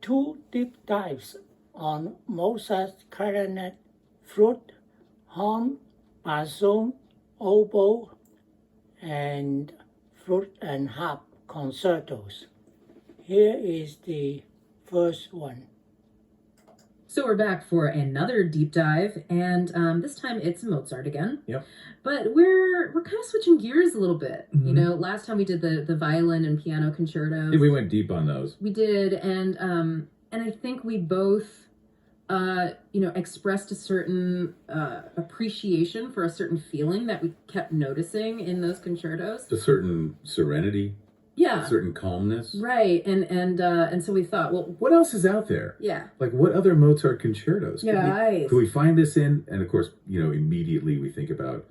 2 deep dives on Mozart's clarinet, flute, horn, bassoon, oboe, and flute and harp concertos. Here is the first one. So we're back for another deep dive, and this time it's Mozart again. Yep. But we're kind of switching gears a little bit. Mm-hmm. You know, last time we did the violin and piano concertos. Yeah, we went deep on those. We did, and I think we both, expressed a certain appreciation for a certain feeling that we kept noticing in those concertos. A certain serenity. Yeah. A certain calmness. Right. And so we thought, well, what else is out there? Yeah. Like, what other Mozart concertos? Could we find this in? And of course, immediately we think about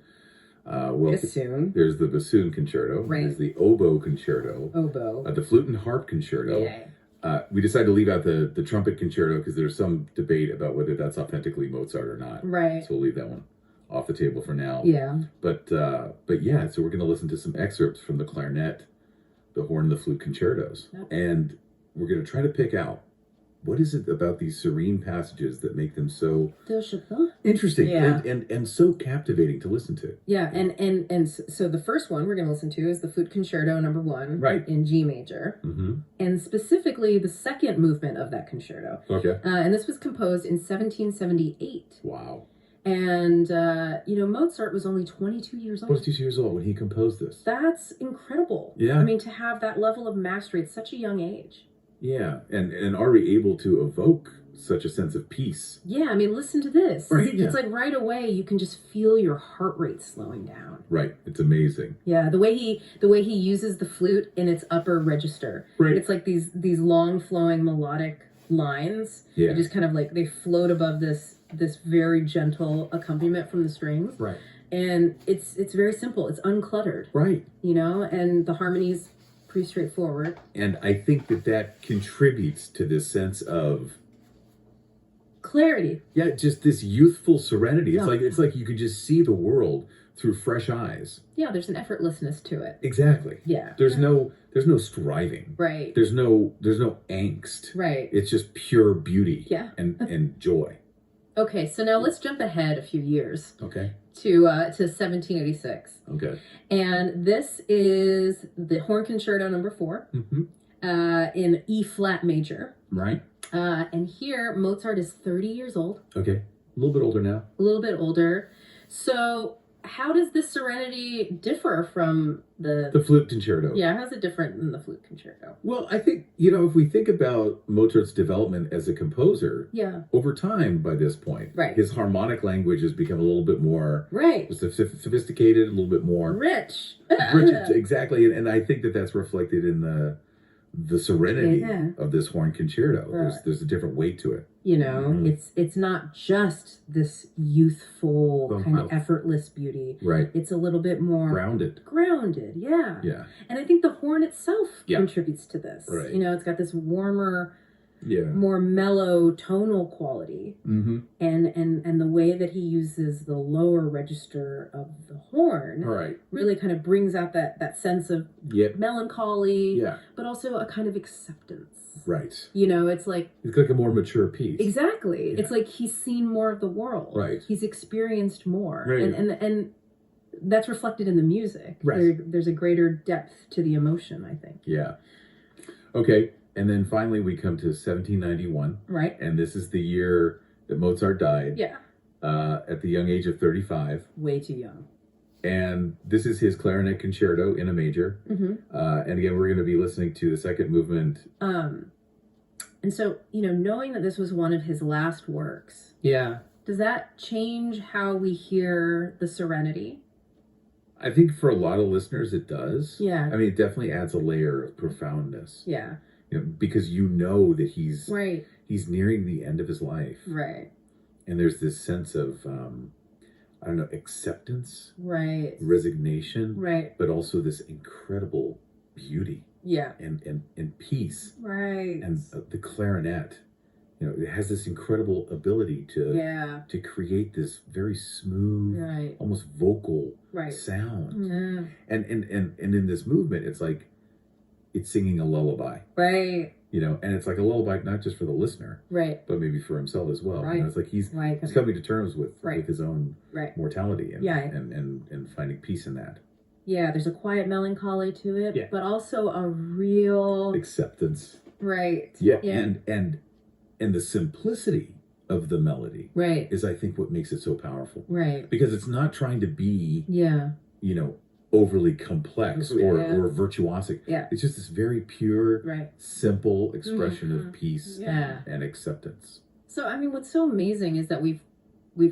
bassoon. There's the bassoon concerto. Right. There's the oboe concerto. The flute and harp concerto. Yeah. We decided to leave out the trumpet concerto because there's some debate about whether that's authentically Mozart or not. Right. So we'll leave that one off the table for now. Yeah. But yeah, so we're going to listen to some excerpts from the clarinet, the horn, the flute concertos. Yep. And we're going to try to pick out what is it about these serene passages that make them so interesting and so captivating to listen to. Yeah, and so the first one we're going to listen to is the flute concerto number 1 right. in G major. Mm-hmm. And specifically the second movement of that concerto. Okay. And this was composed in 1778. Wow. And, Mozart was only 22 years old. 22 years old when he composed this. That's incredible. Yeah. I mean, to have that level of mastery at such a young age. Yeah, and already able to evoke such a sense of peace. Yeah, I mean, listen to this. Right, yeah. It's like right away you can just feel your heart rate slowing down. Right, it's amazing. Yeah, the way he uses the flute in its upper register. Right. It's like these long flowing melodic lines. Yeah. That just kind of like they float above this very gentle accompaniment from the strings. Right. And it's very simple. It's uncluttered. Right. And the harmonies pretty straightforward. And I think that contributes to this sense of clarity. Yeah, just this youthful serenity. It's like you can just see the world through fresh eyes. Yeah, there's an effortlessness to it. Exactly. Yeah. There's no striving. Right. There's no angst. Right. It's just pure beauty. Yeah. and joy. Okay, so now let's jump ahead a few years. Okay. To 1786. Okay. And this is the horn concerto number 4 in E flat major. Right. And here Mozart is 30 years old. Okay. A little bit older now. A little bit older. So how does this serenity differ from the flute concerto? Yeah, how's it different than the flute concerto? Well, I think, if we think about Mozart's development as a composer, over time by this point, right. his harmonic language has become a little bit more sophisticated, a little bit more rich. Exactly. And I think that's reflected in the serenity of this horn concerto. Right. There's a different weight to it. It's not just this youthful kind of effortless beauty. Right. It's a little bit more grounded. Yeah. Yeah. And I think the horn itself contributes to this. Right. It's got this warmer, more mellow tonal quality. Mm-hmm. And the way that he uses the lower register of the horn really kind of brings out that sense of melancholy, but also a kind of acceptance. Right. It's like a more mature piece. Exactly. Yeah. It's like he's seen more of the world. Right. He's experienced more. Right. And that's reflected in the music. Right. There's a greater depth to the emotion, I think. Yeah. Okay. And then finally we come to 1791. Right. And this is the year that Mozart died. Yeah. At the young age of 35. Way too young. And this is his clarinet concerto in a major. Mm-hmm. And again, we're going to be listening to the second movement. And so, knowing that this was one of his last works. Yeah. Does that change how we hear the serenity? I think for a lot of listeners, it does. Yeah. I mean, it definitely adds a layer of profoundness. Yeah. Because that he's right. He's nearing the end of his life. Right. And there's this sense of, acceptance. Right. Resignation. Right. But also this incredible beauty. Yeah. And peace. Right. And the clarinet, it has this incredible ability to create this very smooth, almost vocal sound. Yeah. And in this movement, it's like it's singing a lullaby. Right. You know, and it's like a lullaby, not just for the listener, right, but maybe for himself as well. Right. You know, it's like he's coming to terms with his own mortality and, yeah. and finding peace in that. Yeah, there's a quiet melancholy to it, yeah. but also a real acceptance. Right. Yeah, yeah. And the simplicity of the melody is, I think, what makes it so powerful. Right. Because it's not trying to be you know, overly complex or virtuosic. Yeah. It's just this very pure, simple expression of peace and acceptance. So, I mean, what's so amazing is that we've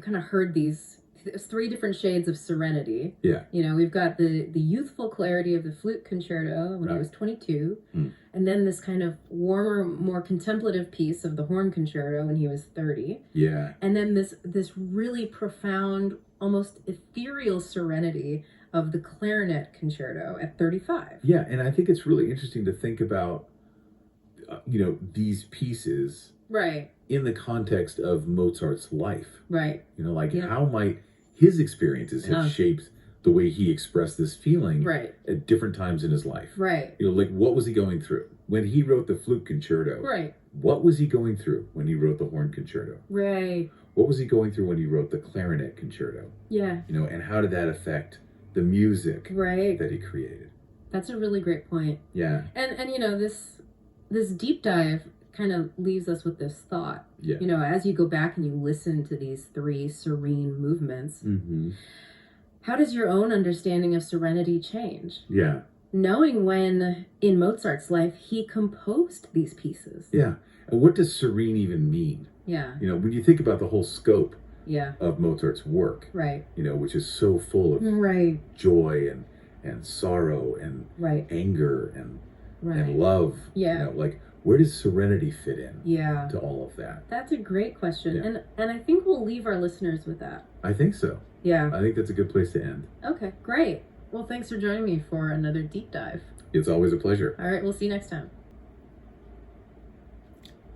kind of heard these three different shades of serenity. Yeah. You know, we've got the youthful clarity of the flute concerto when he was 22, and then this kind of warmer, more contemplative piece of the horn concerto when he was 30. Yeah. And then this really profound, almost ethereal serenity of the clarinet concerto at 35. Yeah, and I think it's really interesting to think about, you know, these pieces in the context of Mozart's life. Right. You know, like how might his experiences have shaped the way he expressed this feeling at different times in his life. Right. You know, like what was he going through? When he wrote the flute concerto, what was he going through when he wrote the horn concerto? Right. What was he going through when he wrote the clarinet concerto? Yeah. You know, and how did that affect the music that he created? That's a really great point. Yeah. And you know, this deep dive kind of leaves us with this thought. Yeah. You know, as you go back and you listen to these three serene movements, how does your own understanding of serenity change? Yeah. Knowing when, in Mozart's life, he composed these pieces. Yeah. And what does serene even mean? Yeah. You know, when you think about the whole scope of Mozart's work, you know, which is so full of joy and sorrow and anger and love. Yeah. You know, like, where does serenity fit in to all of that? That's a great question. And I think we'll leave our listeners with that. I think so. Yeah. I think that's a good place to end. Okay, great. Well, thanks for joining me for another deep dive. It's always a pleasure. All right, we'll see you next time.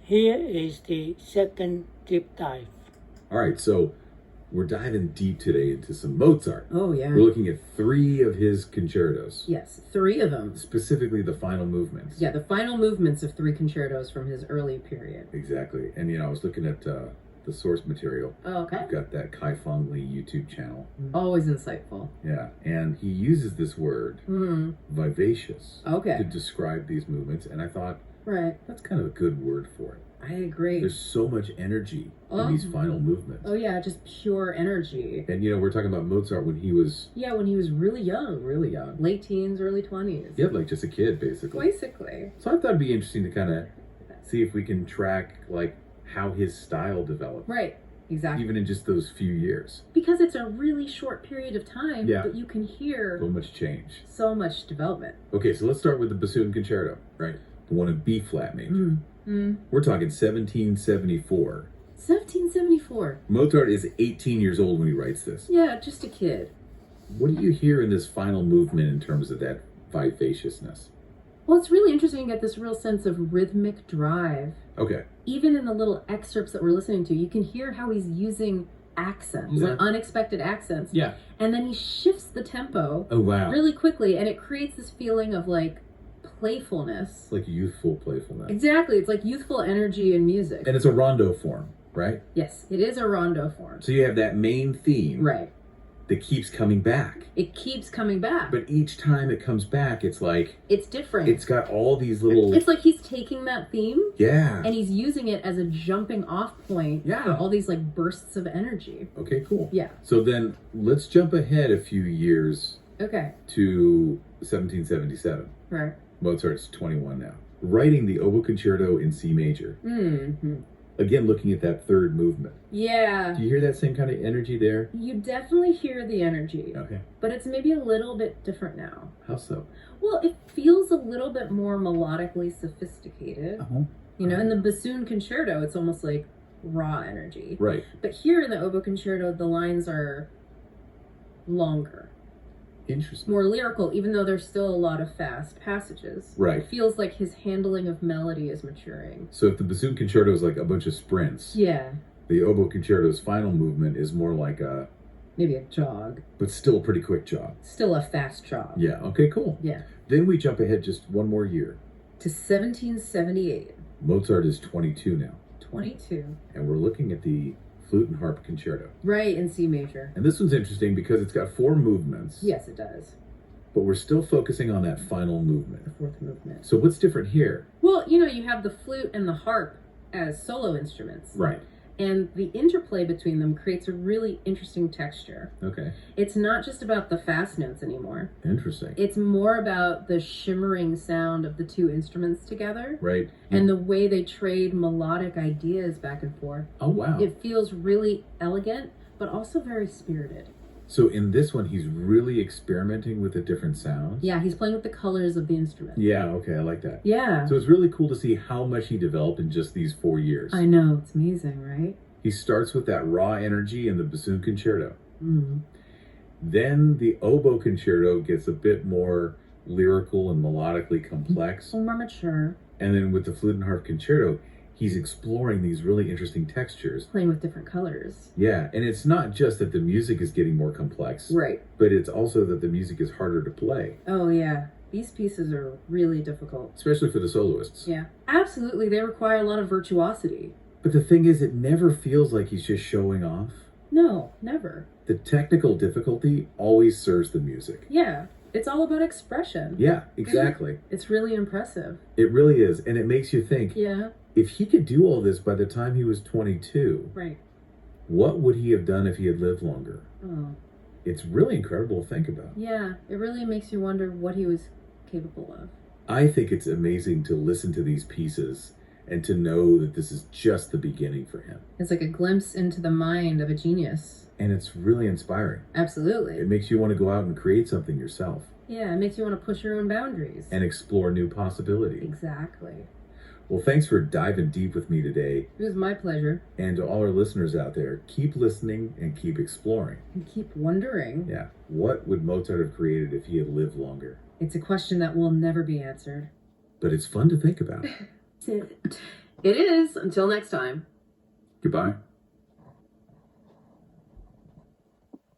Here is the second deep dive. All right, so we're diving deep today into some Mozart. Oh, yeah. We're looking at 3 of his concertos. Yes, 3 of them. Specifically the final movements. Yeah, the final movements of 3 concertos from his early period. Exactly. And, you know, I was looking at the source material. Oh, okay. I've got that Kai Feng Lee YouTube channel. Always insightful. Yeah, and he uses this word, vivacious, to describe these movements, and I thought, that's kind of a good word for it. I agree. There's so much energy in these final movements. Oh, yeah, just pure energy. And, you know, we're talking about Mozart when he was... Yeah, when he was really young. Really young. Late teens, early 20s. Yeah, like just a kid, basically. Basically. So I thought it'd be interesting to kind of see if we can track, like, how his style developed. Right, exactly. Even in just those few years. Because it's a really short period of time, but you can hear... So much change. So much development. Okay, so let's start with the bassoon concerto, right? The one in B flat major. We're talking 1774. 1774. Mozart is 18 years old when he writes this. Yeah, just a kid. What do you hear in this final movement in terms of that vivaciousness? Well, it's really interesting to get this real sense of rhythmic drive. Okay. Even in the little excerpts that we're listening to, you can hear how he's using accents, like unexpected accents. Yeah. And then he shifts the tempo really quickly, and it creates this feeling of, like, playfulness. Like youthful playfulness. Exactly. It's like youthful energy in music. And it's a rondo form, right? Yes, it is a rondo form. So you have that main theme. Right. That keeps coming back. It keeps coming back. But each time it comes back, it's like... It's different. It's got all these little... It's like he's taking that theme... Yeah. And he's using it as a jumping off point for all these, like, bursts of energy. Okay, cool. Yeah. So then, let's jump ahead a few years... Okay. To 1777. Right. Mozart's 21 now. Writing the Oboe Concerto in C major. Again, looking at that third movement. Yeah. Do you hear that same kind of energy there? You definitely hear the energy. Okay. But it's maybe a little bit different now. How so? Well, it feels a little bit more melodically sophisticated. You know, in the bassoon concerto, it's almost like raw energy. Right. But here in the Oboe Concerto, the lines are longer. Interesting. More lyrical, even though there's still a lot of fast passages. Right. It feels like his handling of melody is maturing. So if the bassoon concerto is like a bunch of sprints, the Oboe Concerto's final movement is more like a... Maybe a jog. But still a pretty quick jog. Still a fast jog. Yeah, okay, cool. Yeah. Then we jump ahead just one more year. to 1778. Mozart is 22 now. 22. And we're looking at the flute and harp concerto. Right, in C major. And this one's interesting because it's got 4 movements. Yes, it does. But we're still focusing on that final movement. The 4th movement. So what's different here? Well, you have the flute and the harp as solo instruments. Right. And the interplay between them creates a really interesting texture. Okay. It's not just about the fast notes anymore. Interesting. It's more about the shimmering sound of the 2 instruments together. Right. And the way they trade melodic ideas back and forth. Oh, wow. It feels really elegant, but also very spirited. So in this one, he's really experimenting with the different sounds? Yeah, he's playing with the colors of the instrument. Yeah, okay, I like that. Yeah. So it's really cool to see how much he developed in just these 4 years. I know, it's amazing, right? He starts with that raw energy in the bassoon concerto. Mm. Then the oboe concerto gets a bit more lyrical and melodically complex. More mature. And then with the flute and harp concerto, he's exploring these really interesting textures. Playing with different colors. Yeah, and it's not just that the music is getting more complex. Right. But it's also that the music is harder to play. Oh, yeah. These pieces are really difficult. Especially for the soloists. Yeah. Absolutely. They require a lot of virtuosity. But the thing is, it never feels like he's just showing off. No, never. The technical difficulty always serves the music. Yeah. It's all about expression. Yeah, exactly. It's really impressive. It really is. And it makes you think, yeah, if he could do all this by the time he was 22, right, what would he have done if he had lived longer? Oh. It's really incredible to think about. Yeah, it really makes you wonder what he was capable of. I think it's amazing to listen to these pieces and to know that this is just the beginning for him. It's like a glimpse into the mind of a genius. And it's really inspiring. Absolutely. It makes you want to go out and create something yourself. Yeah, it makes you want to push your own boundaries. And explore new possibilities. Exactly. Well, thanks for diving deep with me today. It was my pleasure. And to all our listeners out there, keep listening and keep exploring. And keep wondering. Yeah. What would Mozart have created if he had lived longer? It's a question that will never be answered. But it's fun to think about. It is. Until next time. Goodbye.